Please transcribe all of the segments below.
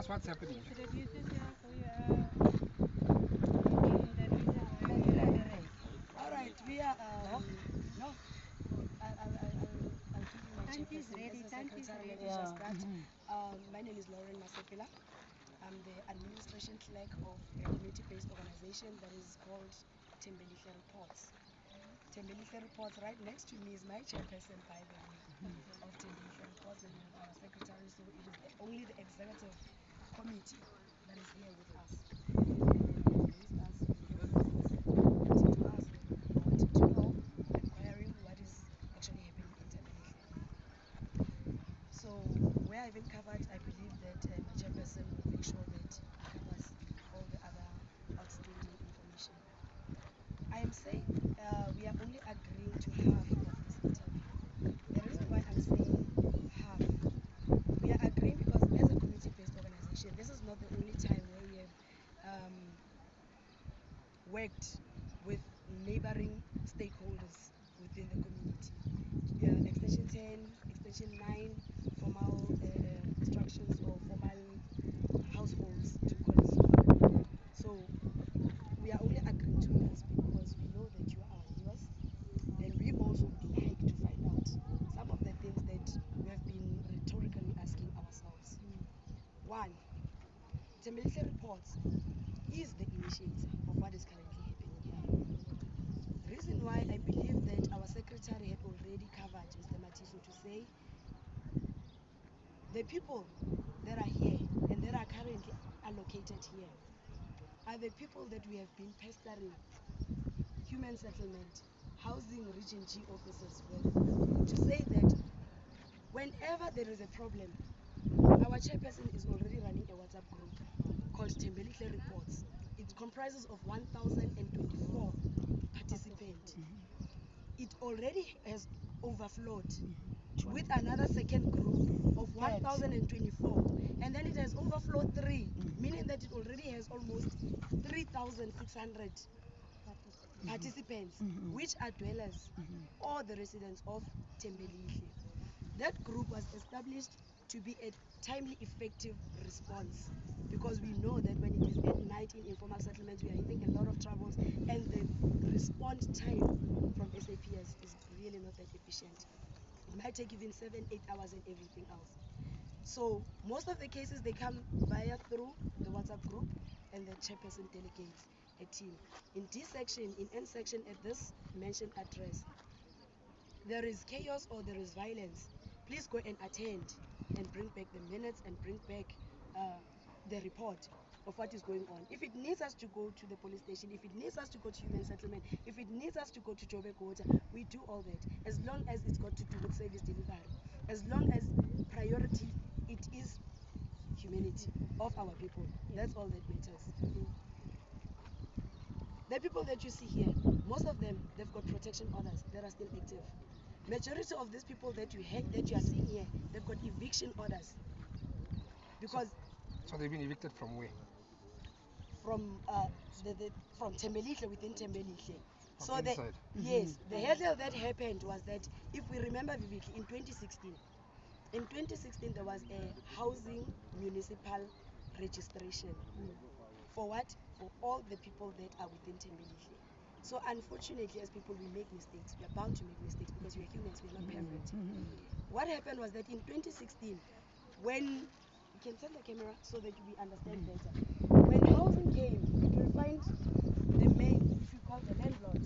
us what's happening. It reduces in the reason why. Alright, we are, no, I'll give you my Tanti is chairperson ready, as a Tanti is secretary. Let ready. me just start. My name is Lauren Masepila. I'm the administration clerk of a community-based organization that is called Tembelihle Reports. Tembelihle Reports, right next to me is my chairperson, by the way, of Tembelihle Reports, and we have our secretary, so it is only the executive committee that is here with us. And they raised us with your presence, wanting to ask, wanting to know, inquiring what is actually happening in Tembelihle. So where I've been covered, I believe that my chairperson will make sure that he covers all the other outstanding information. I am saying we are only agreeing to half of this interview. The reason why I'm saying half, we are agreeing because as a community-based organization, this is not the only time where we have worked with neighboring stakeholders within the community. Extension 10, Extension 9, formal instructions or formal households to call it so. So we are only agreeing to this because we know that you are our viewers, and we also would like to find out some of the things that we have been rhetorically asking ourselves. One, Tembelihle Reports is the initiator of what is currently happening here. The reason why I believe that our secretary had already covered Mr. Matiso to say the people that are here and that are currently allocated here are the people that we have been pestering human settlement, housing region G officers with, to say that whenever there is a problem, our chairperson is already running a WhatsApp group called Tembelihle Reports. It comprises of 1,024 participants. It already has overflowed with another second group of 1,024, and then it has overflowed 3, meaning that it already has almost 3,600 participants, which are dwellers or the residents of Tembelihle. That group was established to be a timely, effective response, because we know that when it is at night in informal settlements, we are having a lot of troubles, and the response time from SAPS is really not that efficient. It might take even 7-8 hours and everything else. So most of the cases, they come through the WhatsApp group, and the chairperson delegates a team. In D section, in N section, at this mentioned address, there is chaos or there is violence, please go and attend and bring back the minutes and bring back the report of what is going on. If it needs us to go to the police station, if it needs us to go to human settlement, if it needs us to go to Joburg Water, we do all that, as long as it's got to do with service delivery, as long as priority it is humanity of our people. That's all that matters. The people that you see here, most of them, they've got protection orders that are still active. Majority of these people that you are seeing here, they've got eviction orders. Because So they've been evicted from where? From from Tembelihle, within Tembelihle. So inside. Yes, the hurdle that happened was that, if we remember vividly, in 2016, there was a housing municipal registration. For what? For all the people that are within Tembelihle. So unfortunately, as people, we make mistakes. We are bound to make mistakes because we are humans, we are not perfect. What happened was that in 2016, when you can turn the camera so that we understand better. When housing came, it will find the main, if you call the landlord,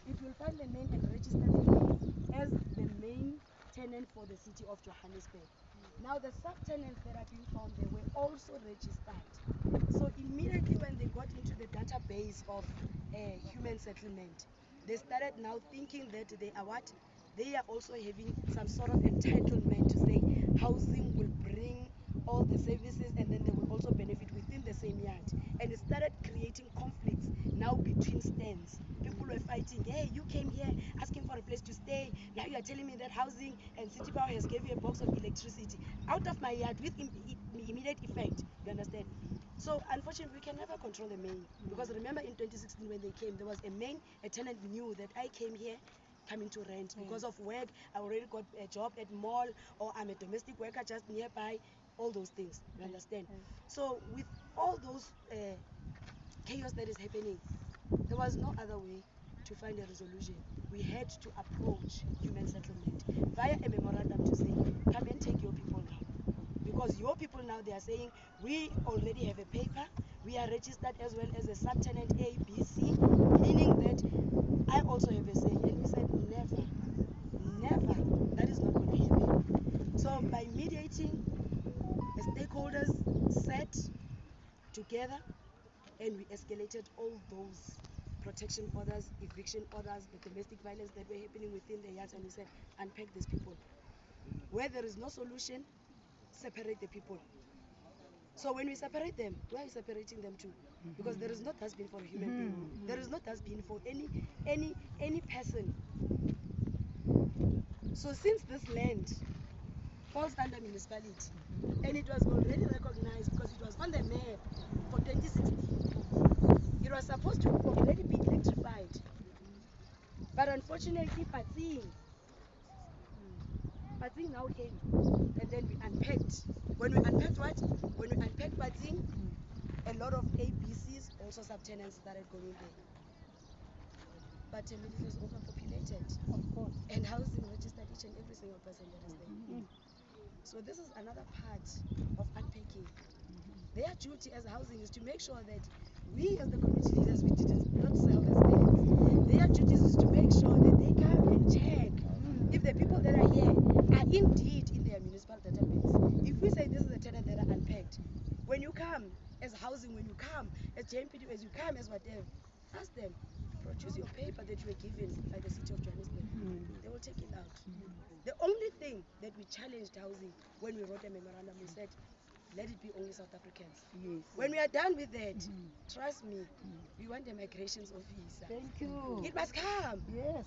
it will find the main and register him as the main tenant for the city of Johannesburg. Now the subtenants that are being found there were also registered. So immediately when they got into the database of human settlement, they started now thinking that they are what? They are also having some sort of entitlement to say housing will bring all the services, and then they will also benefit within the same yard. And it started creating conflicts now between stands. People were fighting, hey, you came here asking for a place to stay, now you are telling me that housing and City Power has gave you a box of electricity out of my yard with immediate effect, you understand? So unfortunately, we can never control the main, because remember in 2016 when they came, there was a tenant knew that I came here coming to rent because of work. I already got a job at mall, or I'm a domestic worker just nearby. All those things, you understand? So with all those chaos that is happening, there was no other way to find a resolution. We had to approach human settlement via a memorandum to say, come and take your people now. Because your people now, they are saying, we already have a paper, we are registered as well as a subtenant A, B, C, meaning that I also have a say. And we said, never, never, that is not going to happen. So by mediating, the stakeholders sat together and we escalated all those protection orders, eviction orders, the domestic violence that were happening within the yards, and we said, unpack these people. Where there is no solution, separate the people. So when we separate them, where are we separating them to? Because there is no dustbin for a human being. There is no dustbin for any person. So since this land falls under municipality, and it was already recognized because it was on the map for 2016, it was supposed to already be electrified. But unfortunately, Patsing now came, and then we unpacked. When we unpacked what? When we unpacked Patsing, a lot of ABCs, also subtenants, started going there. But Tamil is overpopulated, of course, and housing registered each and every single person that is there. So this is another part of unpacking. Their duty as housing is to make sure that we as the community leaders, we did not sell the lands. Their duty is to make sure that they come and check if the people that are here are indeed in their municipal database. If we say this is a tenant that are unpacked, when you come as housing, when you come as JMPD, as you come as whatever, ask them, produce your paper that you were given by the city of Johannesburg. They will take it out. The only thing that we challenged housing when we wrote a memorandum, we said, let it be only South Africans. Yes. When we are done with that, trust me, we want the migrations officer. Thank you. It must come. Yes.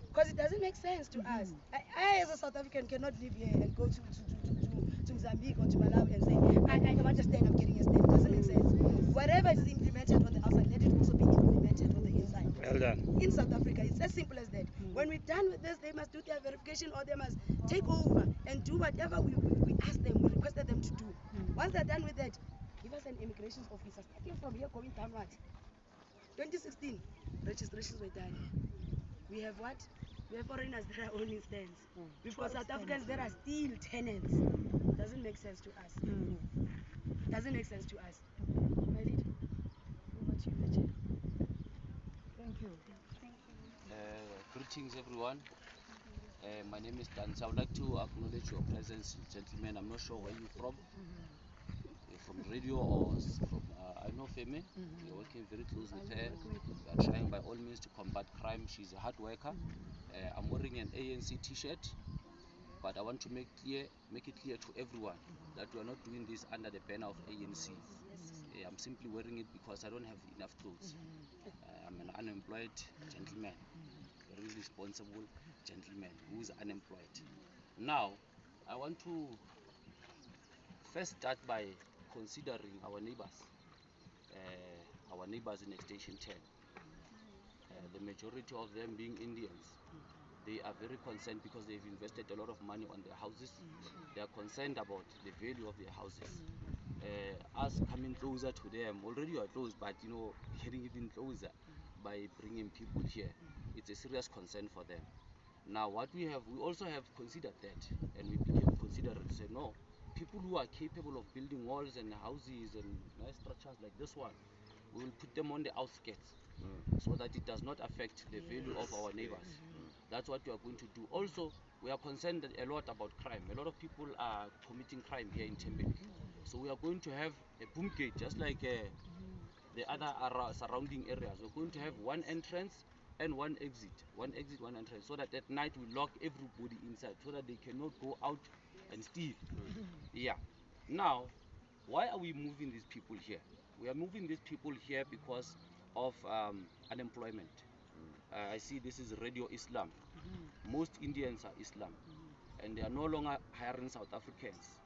Because it doesn't make sense to us. I, as a South African, cannot live here and go to Mozambique or to Malawi and say, I want a stand, I'm getting a stand. It doesn't make sense. Whatever is implemented on the outside, let it also be implemented on the inside. Well done. In South Africa, it's as simple as that. When we're done with this, they must do their verification, or they must take over and do whatever we asked them, we requested them to do. Once they're done with that, give us an immigration officer. Starting from here, going downwards. 2016, registrations were done. We have what? We have foreigners that are owning stands. Because South Africans that are still tenants. Doesn't make sense to us. Doesn't make sense to us. My lead, over to you, Richard. Thank you. Greetings, everyone. My name is Dan. I would like to acknowledge your presence, gentlemen. I'm not sure where you're from. You're from radio or from, I know Femi. You're working very close with her. We are trying by all means to combat crime. She's a hard worker. I'm wearing an ANC t-shirt, but I want to make it clear to everyone that we are not doing this under the banner of ANC. I'm simply wearing it because I don't have enough clothes. I'm an unemployed gentleman, very responsible gentleman who is unemployed. Now, I want to first start by considering our neighbors in Extension 10. The majority of them being Indians. They are very concerned because they've invested a lot of money on their houses. They are concerned about the value of their houses. Us coming closer to them, already you are close, but getting even closer by bringing people here, it's a serious concern for them. Now what we also have considered that, and we became considerate to say, no, people who are capable of building walls and houses and nice structures like this one, we will put them on the outskirts so that it does not affect the value of our neighbors. That's what we are going to do. Also, we are concerned a lot about crime. A lot of people are committing crime here in Tembele. So we are going to have a boom gate, just like the other surrounding areas. We're going to have one entrance and one exit, one entrance, so that at night we lock everybody inside, so that they cannot go out and steal. Yeah. Now, why are we moving these people here? We are moving these people here because of unemployment. I see this is Radio Islam. Most Indians are Islam, and they are no longer hiring South Africans.